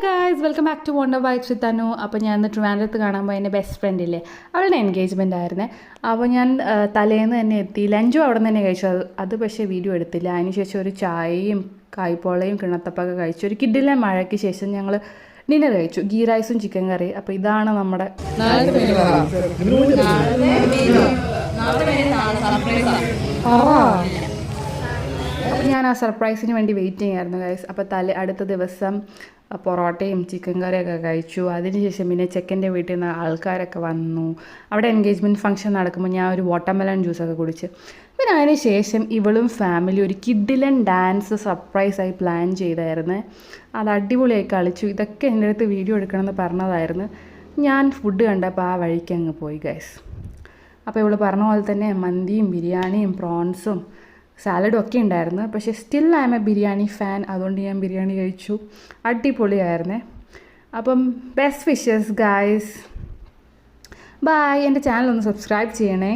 Guys welcome back to wonder vibes with Anu. അപ്പോൾ ഞാൻ ഇന്ന് ട്രിവാൻഡ്രത്ത് കാണാൻ പോയ എൻ്റെ ബെസ്റ്റ് ഫ്രണ്ടില്ലേ, അവളുടെ എൻഗേജ്മെൻ്റ് ആയിരുന്നേ. അപ്പോൾ ഞാൻ തലേന്ന് തന്നെ എത്തി, ലഞ്ചും അവിടെ നിന്ന് തന്നെ കഴിച്ചു. അത് പക്ഷേ വീഡിയോ എടുത്തില്ല. അതിനുശേഷം ഒരു ചായയും കായ്പോളയും കിണത്തപ്പൊക്കെ കഴിച്ചു. ഒരു കിഡിലെ മഴയ്ക്ക് ശേഷം ഞങ്ങൾ ഡിന്നർ കഴിച്ചു, ഗീ റൈസും ചിക്കൻ കറി. അപ്പോൾ ഇതാണ് നമ്മുടെ അപ്പോൾ ഞാൻ ആ സർപ്രൈസിന് വേണ്ടി വെയിറ്റ് ചെയ്യായിരുന്നു ഗൈസ്. അപ്പോൾ അടുത്ത ദിവസം പൊറോട്ടയും ചിക്കൻ കറിയൊക്കെ കഴിച്ചു. അതിനുശേഷം പിന്നെ ചെക്കൻ്റെ വീട്ടിൽ നിന്ന് ആൾക്കാരൊക്കെ വന്നു. അവിടെ എൻഗേജ്മെൻറ്റ് ഫംഗ്ഷൻ നടക്കുമ്പോൾ ഞാൻ ഒരു വാട്ടർമെലൺ ജ്യൂസൊക്കെ കുടിച്ച്. പിന്നെ അതിന് ശേഷം ഇവളും ഫാമിലി ഒരു കിഡിലൻ ഡാൻസ് സർപ്രൈസായി പ്ലാൻ ചെയ്തായിരുന്നു. അത് അടിപൊളിയായി കളിച്ചു. ഇതൊക്കെ എൻ്റെ അടുത്ത് വീഡിയോ എടുക്കണമെന്ന് പറഞ്ഞതായിരുന്നു. ഞാൻ ഫുഡ് കണ്ടപ്പോൾ ആ വഴിക്ക് അങ്ങ് പോയി ഗൈസ്. അപ്പോൾ ഇവൾ പറഞ്ഞ പോലെ തന്നെ മന്തിയും ബിരിയാണിയും പ്രോൺസും സാലഡും ഒക്കെ ഉണ്ടായിരുന്നു. പക്ഷേ still I M A biryani fan, അതുകൊണ്ട് ഞാൻ ബിരിയാണി കഴിച്ചു. അടിപൊളിയായിരുന്നേ. അപ്പം ബെസ്റ്റ് വിഷസ് ഗായ്സ്, ബൈ. എൻ്റെ ചാനൽ ഒന്ന് സബ്സ്ക്രൈബ് ചെയ്യണേ.